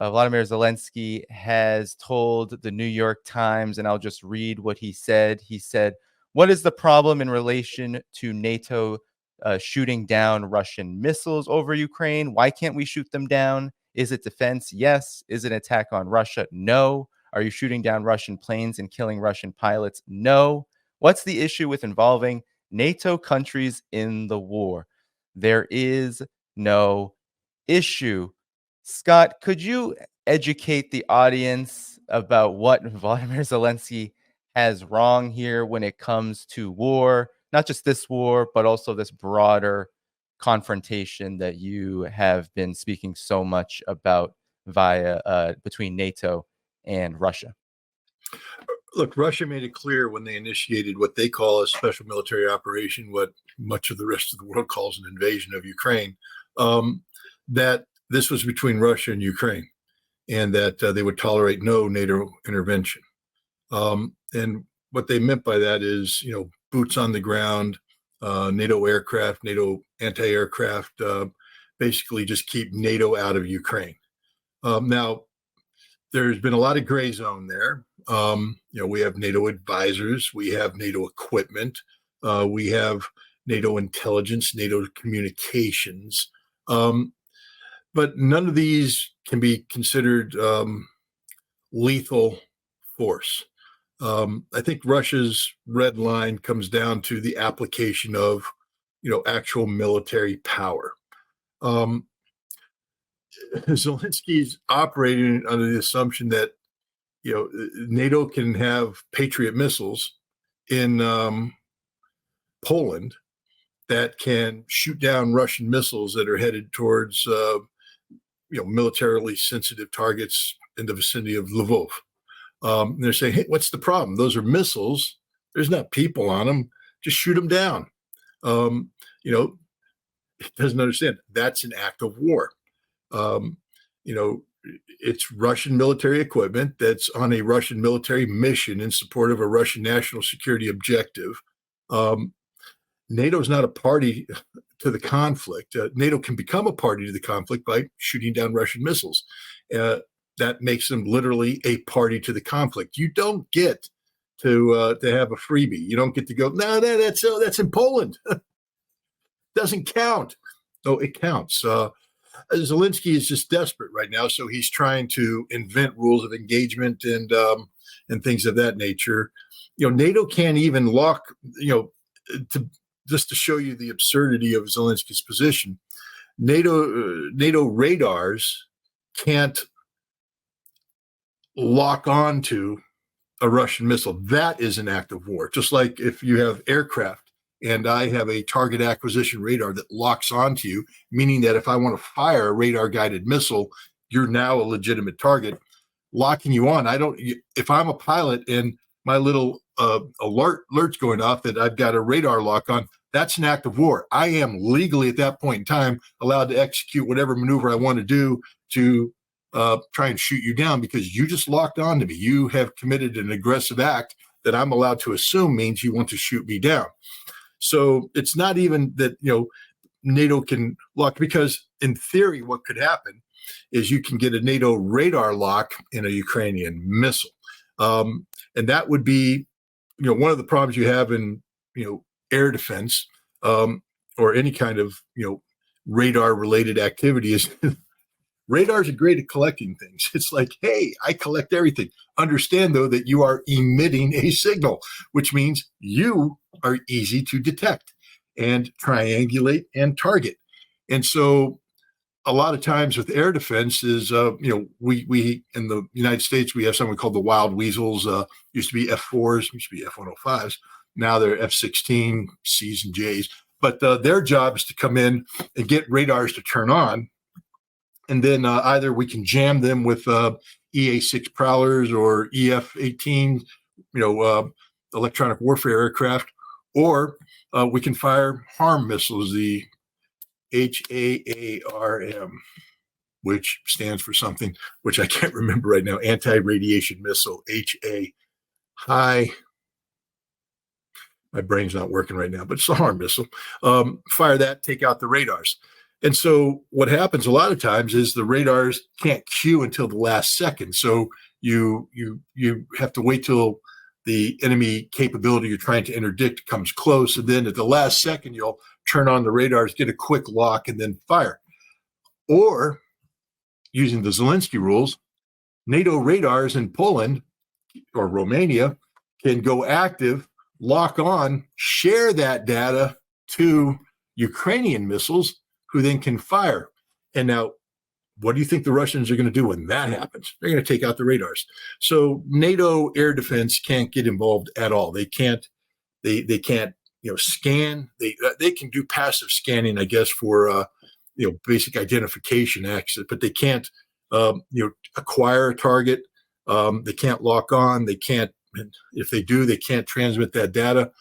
Volodymyr Zelensky has told the New York Times, and I'll just read what he said. He said, "What is the problem in relation to NATO shooting down Russian missiles over Ukraine? Why can't we shoot them down? Is it defense? Yes. Is it an attack on Russia? No. Are you shooting down Russian planes and killing Russian pilots? No. What's the issue with involving NATO countries in the war? There is no issue." Scott, could you educate the audience about what Volodymyr Zelensky has wrong here when it comes to war, not just this war, but also this broader confrontation that you have been speaking so much about via between NATO and Russia? Look, Russia made it clear when they initiated what they call a special military operation, what much of the rest of the world calls an invasion of Ukraine, that this was between Russia and Ukraine, and that they would tolerate no NATO intervention. And what they meant by that is, boots on the ground, NATO aircraft, NATO anti-aircraft, basically just keep NATO out of Ukraine. Now, there's been a lot of gray zone there. We have NATO advisors, we have NATO equipment, we have NATO intelligence, NATO communications. But none of these can be considered lethal force. I think Russia's red line comes down to the application of, actual military power. Zelensky's operating under the assumption that, NATO can have Patriot missiles in Poland that can shoot down Russian missiles that are headed towards militarily sensitive targets in the vicinity of Lvov. And they're saying, hey, what's the problem? Those are missiles. There's not people on them. Just shoot them down. It doesn't understand. That's an act of war. It's Russian military equipment that's on a Russian military mission in support of a Russian national security objective. NATO is not a party to the conflict. NATO can become a party to the conflict by shooting down Russian missiles. That makes them literally a party to the conflict. You don't get to have a freebie. You don't get to go, no, that's in Poland. Doesn't count. No, it counts. Zelensky is just desperate right now, so he's trying to invent rules of engagement and things of that nature. NATO can't even lock, just to show you the absurdity of Zelensky's position, NATO radars can't lock on to a Russian missile. That is an act of war. Just like if you have aircraft and I have a target acquisition radar that locks onto you, meaning that if I want to fire a radar guided missile, you're now a legitimate target. Locking you on, if I'm a pilot and my little alert's going off that I've got a radar lock on, that's an act of war. I am legally at that point in time allowed to execute whatever maneuver I want to do to try and shoot you down because you just locked on to me. You have committed an aggressive act that I'm allowed to assume means you want to shoot me down. So it's not even that, NATO can lock, because in theory, what could happen is you can get a NATO radar lock in a Ukrainian missile. And that would be, one of the problems you have in, air defense or any kind of, radar related activity is radars are great at collecting things. It's like, hey, I collect everything. Understand, though, that you are emitting a signal, which means you are easy to detect and triangulate and target. And so a lot of times with air defense is, we in the United States, we have something called the wild weasels. Used to be F4s, used to be F-105s. Now they're F-16, Cs and Js. But their job is to come in and get radars to turn on. And then either we can jam them with EA-6 Prowlers or EF-18, electronic warfare aircraft, or we can fire HARM missiles, the HAARM, which stands for something which I can't remember right now, anti-radiation missile, HA. My brain's not working right now, but it's a HARM missile. Fire that, take out the radars. And so what happens a lot of times is the radars can't cue until the last second. So you have to wait till the enemy capability you're trying to interdict comes close, and then at the last second you'll turn on the radars, get a quick lock, and then fire. Or using the Zelensky rules, NATO radars in Poland or Romania can go active, lock on, share that data to Ukrainian missiles, who then can fire. And now, what do you think the Russians are going to do when that happens? They're going to take out the radars. So NATO air defense can't get involved at all. They can't. They can't. Scan. They can do passive scanning, I guess, for basic identification access, but they can't acquire a target. They can't lock on. They can't. If they do, they can't transmit that data.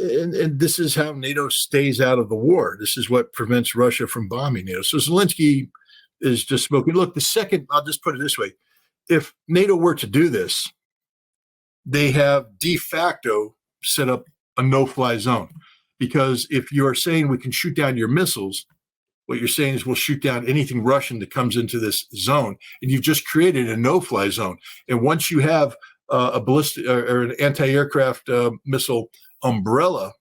And this is how NATO stays out of the war. This is what prevents Russia from bombing NATO. So Zelensky is just smoking. Look, I'll just put it this way. If NATO were to do this, they have de facto set up a no-fly zone. Because if you're saying we can shoot down your missiles, what you're saying is we'll shoot down anything Russian that comes into this zone. And you've just created a no-fly zone. And once you have a ballistic or an anti-aircraft missile umbrella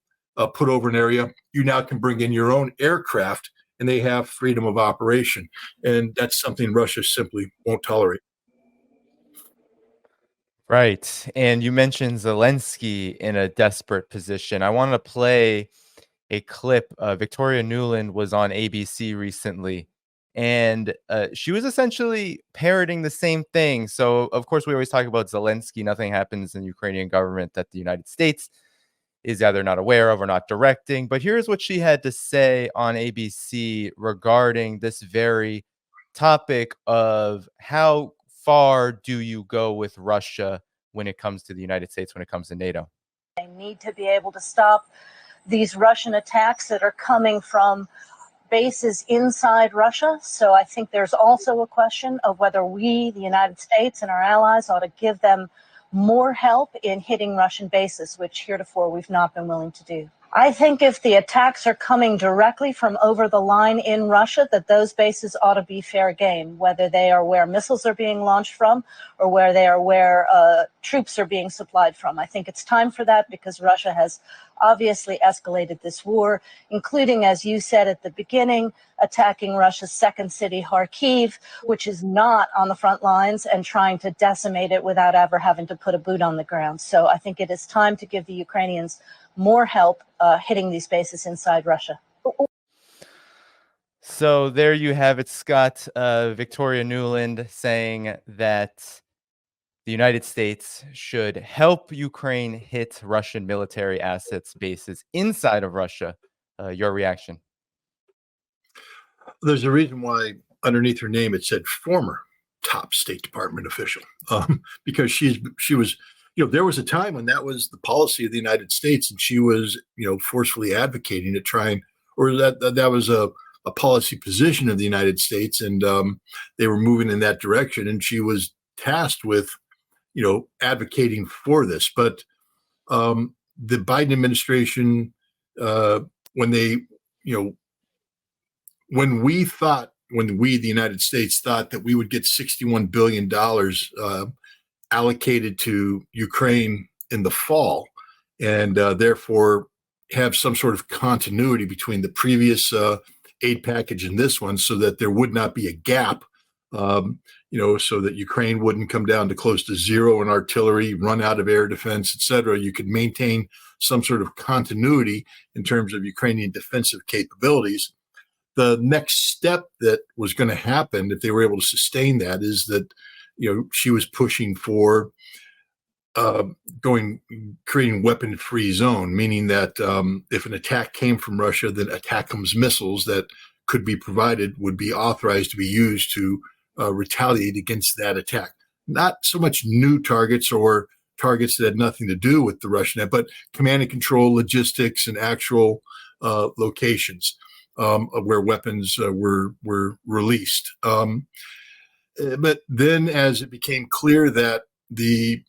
put over an area, you now can bring in your own aircraft, and they have freedom of operation. And that's something Russia simply won't tolerate. Right. And you mentioned Zelensky in a desperate position. I want to play a clip. Victoria Nuland was on ABC recently, and she was essentially parroting the same thing. So, of course, we always talk about Zelensky. Nothing happens in the Ukrainian government that the United States is either not aware of or not directing. But here's what she had to say on ABC regarding this very topic of how far do you go with Russia when it comes to the United States, when it comes to NATO? They need to be able to stop these Russian attacks that are coming from bases inside Russia. So I think there's also a question of whether we, the United States and our allies, ought to give them more help in hitting Russian bases, which heretofore we've not been willing to do. I think if the attacks are coming directly from over the line in Russia, that those bases ought to be fair game, whether they are where missiles are being launched from or where they are where troops are being supplied from. I think it's time for that because Russia has obviously escalated this war, including, as you said at the beginning, attacking Russia's second city, Kharkiv, which is not on the front lines, and trying to decimate it without ever having to put a boot on the ground. So I think it is time to give the Ukrainians more help hitting these bases inside Russia. So there you have it, Scott. Victoria Nuland saying that the United States should help Ukraine hit Russian military assets bases inside of Russia. Your reaction? There's a reason why underneath her name it said former top State Department official, because she was, there was a time when that was the policy of the United States, and she was, forcefully advocating to try and, or that was a policy position of the United States, and they were moving in that direction, and she was tasked with, advocating for this. But the Biden administration, when they, when we, the United States, thought that we would get $61 billion allocated to Ukraine in the fall, and therefore have some sort of continuity between the previous aid package and this one, so that there would not be a gap, so that Ukraine wouldn't come down to close to zero in artillery, run out of air defense, et cetera. You could maintain some sort of continuity in terms of Ukrainian defensive capabilities. The next step that was going to happen, if they were able to sustain that, is that, she was pushing for creating weapon-free zone, meaning that if an attack came from Russia, then ATACMS missiles that could be provided would be authorized to be used to retaliate against that attack. Not so much new targets or targets that had nothing to do with the Russian, but command and control, logistics, and actual locations where weapons were released. But then, as it became clear that the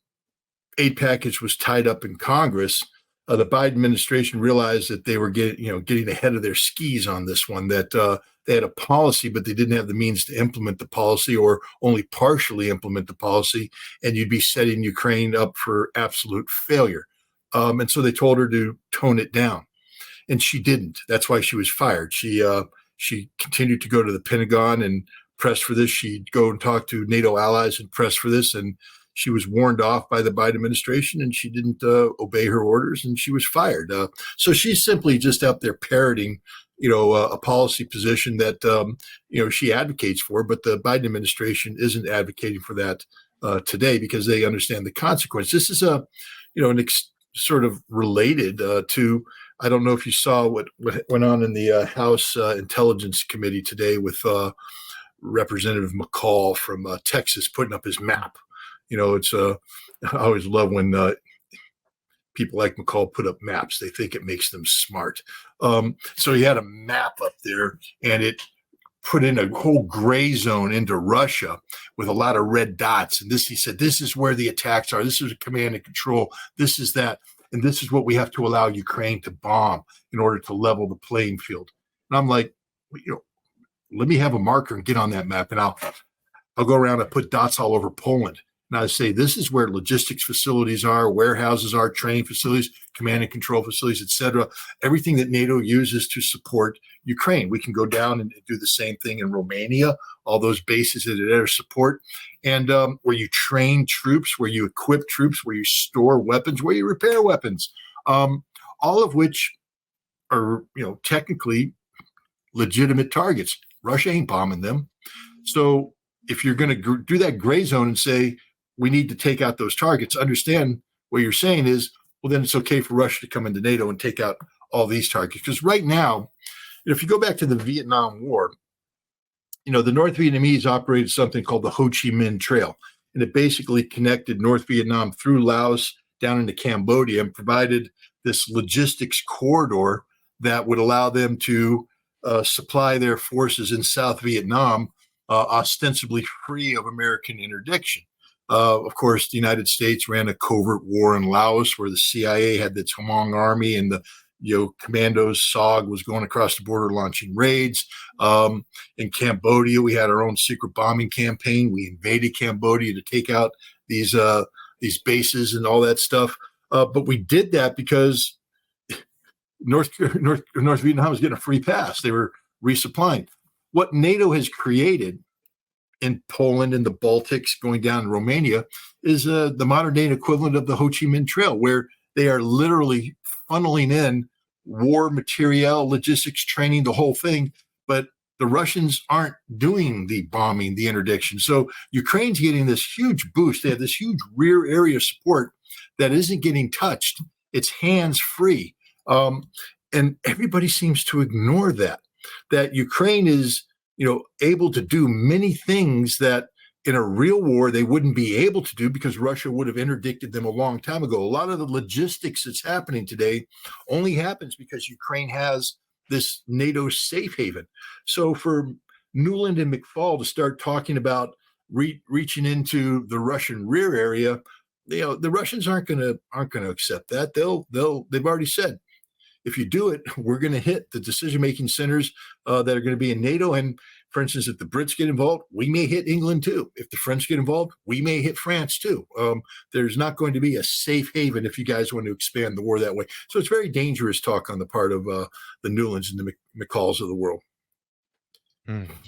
aid package was tied up in Congress, the Biden administration realized that they were getting ahead of their skis on this one, that they had a policy, but they didn't have the means to implement the policy or only partially implement the policy, and you'd be setting Ukraine up for absolute failure. And so they told her to tone it down, and she didn't. That's why she was fired. She continued to go to the Pentagon and press for this. She'd go and talk to NATO allies and press for this, and she was warned off by the Biden administration, and she didn't obey her orders, and she was fired. So she's simply just out there parroting, a policy position that she advocates for, but the Biden administration isn't advocating for that today because they understand the consequence. This is sort of related to. I don't know if you saw what went on in the House Intelligence Committee today with Representative McCall from Texas putting up his map. I always love when people like McCall put up maps. They think it makes them smart. So he had a map up there, and it put in a whole gray zone into Russia with a lot of red dots. And he said, this is where the attacks are. This is a command and control. This is that. And this is what we have to allow Ukraine to bomb in order to level the playing field. And I'm like, let me have a marker and get on that map, and I'll go around and put dots all over Poland. And I say, this is where logistics facilities are, warehouses are, training facilities, command and control facilities, etc. Everything that NATO uses to support Ukraine. We can go down and do the same thing in Romania, all those bases that are there support. And where you train troops, where you equip troops, where you store weapons, where you repair weapons, all of which are, technically legitimate targets. Russia ain't bombing them. So if you're going to do that gray zone and say, we need to take out those targets, understand what you're saying is, well, then it's okay for Russia to come into NATO and take out all these targets. Because right now, if you go back to the Vietnam War, the North Vietnamese operated something called the Ho Chi Minh Trail. And it basically connected North Vietnam through Laos down into Cambodia and provided this logistics corridor that would allow them to supply their forces in South Vietnam ostensibly free of American interdiction. Of course, the United States ran a covert war in Laos where the CIA had its Hmong army, and the commandos, SOG, was going across the border launching raids. In Cambodia, we had our own secret bombing campaign. We invaded Cambodia to take out these bases and all that stuff. But we did that because North Vietnam was getting a free pass. They were resupplying. What NATO has created in Poland and the Baltics, going down to Romania, is the modern day equivalent of the Ho Chi Minh Trail, where they are literally funneling in war materiel, logistics, training, the whole thing. But the Russians aren't doing the bombing, the interdiction. So Ukraine's getting this huge boost. They have this huge rear area support that isn't getting touched. It's hands free. And everybody seems to ignore that Ukraine is, able to do many things that in a real war they wouldn't be able to do because Russia would have interdicted them a long time ago. A lot of the logistics that's happening today only happens because Ukraine has this NATO safe haven. So for Nuland and McFall to start talking about reaching into the Russian rear area, the Russians aren't going to accept that. They've already said, if you do it, we're going to hit the decision-making centers that are going to be in NATO. And for instance, if the Brits get involved, we may hit England too. If the French get involved, we may hit France too. There's not going to be a safe haven if you guys want to expand the war that way. So it's very dangerous talk on the part of the Newlands and the McCalls of the world.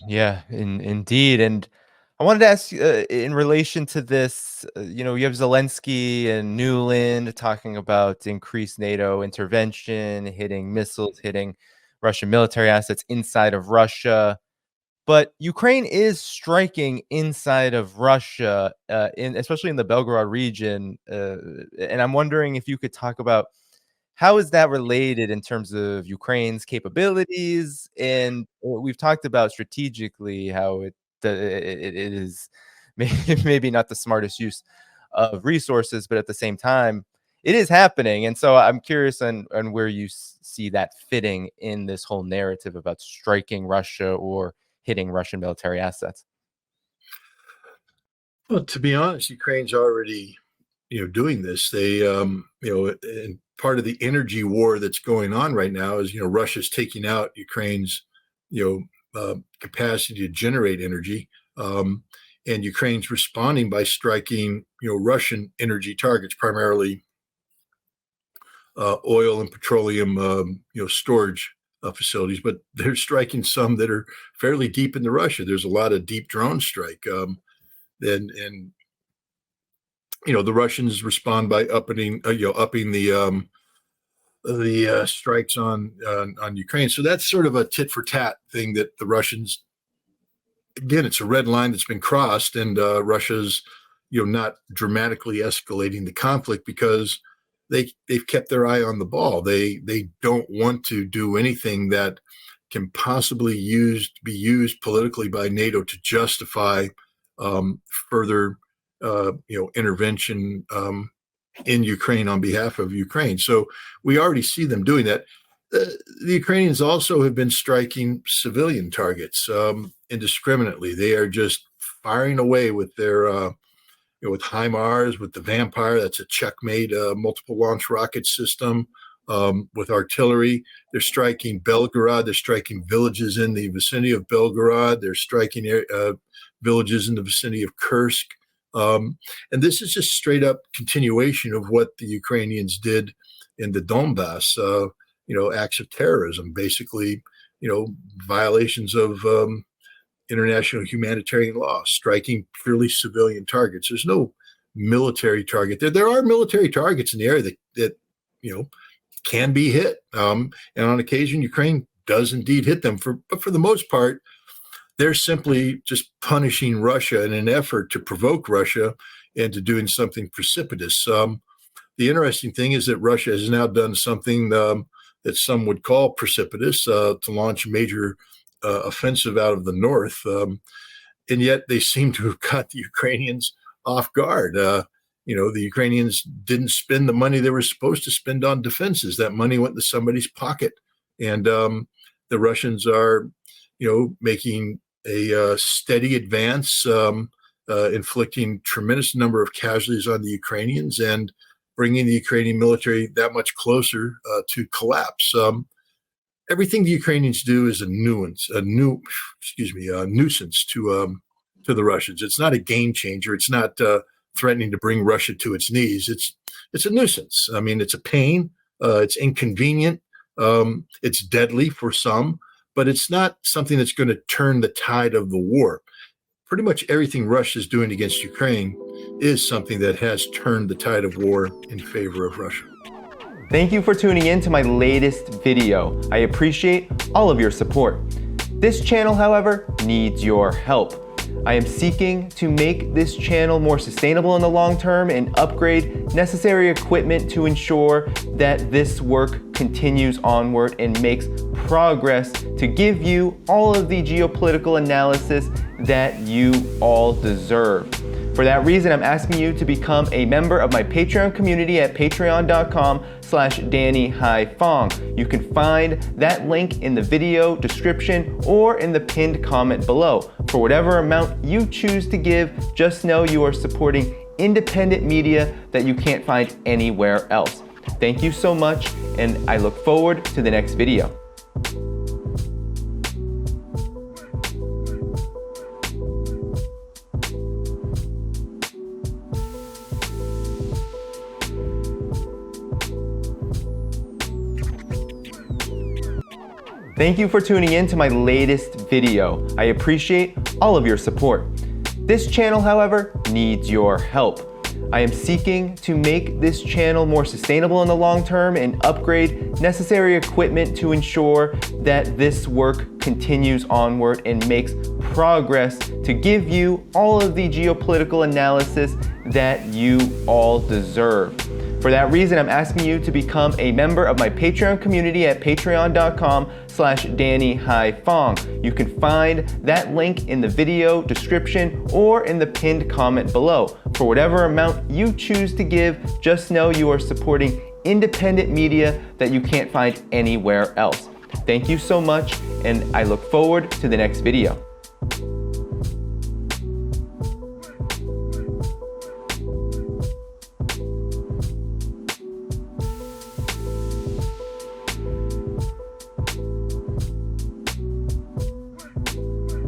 Yeah, indeed. And I wanted to ask in relation to this, you have Zelensky and Newland talking about increased NATO intervention, hitting missiles, hitting Russian military assets inside of Russia. But Ukraine is striking inside of Russia, especially in the Belgorod region. And I'm wondering if you could talk about how is that related in terms of Ukraine's capabilities? And we've talked about strategically how it is maybe not the smartest use of resources, but at the same time, it is happening. And so I'm curious on where you see that fitting in this whole narrative about striking Russia or hitting Russian military assets. Well, to be honest, Ukraine's already, doing this. They, in part of the energy war that's going on right now is, Russia's taking out Ukraine's, capacity to generate energy. And Ukraine's responding by striking, Russian energy targets, primarily oil and petroleum, storage facilities. But they're striking some that are fairly deep into Russia. There's a lot of deep drone strike. And the Russians respond by upping the strikes on Ukraine. So that's sort of a tit for tat thing that the Russians, again, it's a red line that's been crossed, and Russia's, not dramatically escalating the conflict because they've kept their eye on the ball. They don't want to do anything that can possibly be used politically by NATO to justify further, intervention in Ukraine on behalf of Ukraine. So we already see them doing that. The Ukrainians also have been striking civilian targets indiscriminately. They are just firing away with their, with HIMARS, with the Vampire. That's a checkmate multiple launch rocket system. With artillery, they're striking Belgorod. They're striking villages in the vicinity of Belgorod. They're striking villages in the vicinity of Kursk. And this is just straight up continuation of what the Ukrainians did in the Donbass, acts of terrorism, basically, violations of international humanitarian law, striking purely civilian targets. There's no military target there. There are military targets in the area that can be hit. And on occasion, Ukraine does indeed hit them. But for the most part, they're simply just punishing Russia in an effort to provoke Russia into doing something precipitous. The interesting thing is that Russia has now done something that some would call precipitous, to launch a major offensive out of the north. And yet they seem to have caught the Ukrainians off guard. The Ukrainians didn't spend the money they were supposed to spend on defenses. That money went into somebody's pocket. And the Russians are, making a steady advance, inflicting tremendous number of casualties on the Ukrainians and bringing the Ukrainian military that much closer to collapse. Everything the Ukrainians do is a nuisance to the Russians. It's not a game changer. It's not threatening to bring Russia to its knees. It's a nuisance. I mean, it's a pain. It's inconvenient. It's deadly for some, but it's not something that's going to turn the tide of the war. Pretty much everything Russia is doing against Ukraine is something that has turned the tide of war in favor of Russia. Thank you for tuning in to my latest video. I appreciate all of your support. This channel, however, needs your help. I am seeking to make this channel more sustainable in the long term and upgrade necessary equipment to ensure that this work continues onward and makes progress to give you all of the geopolitical analysis that you all deserve. For that reason, I'm asking you to become a member of my Patreon community at patreon.com/DannyDhaiphong. You can find that link in the video description or in the pinned comment below. For whatever amount you choose to give, just know you are supporting independent media that you can't find anywhere else. Thank you so much, and I look forward to the next video. Thank you for tuning in to my latest video. I appreciate all of your support. This channel, however, needs your help. I am seeking to make this channel more sustainable in the long term and upgrade necessary equipment to ensure that this work continues onward and makes progress to give you all of the geopolitical analysis that you all deserve. For that reason, I'm asking you to become a member of my Patreon community at patreon.com/DannyDhaiphong. You can find that link in the video description or in the pinned comment below. For whatever amount you choose to give, just know you are supporting independent media that you can't find anywhere else. Thank you so much, and I look forward to the next video.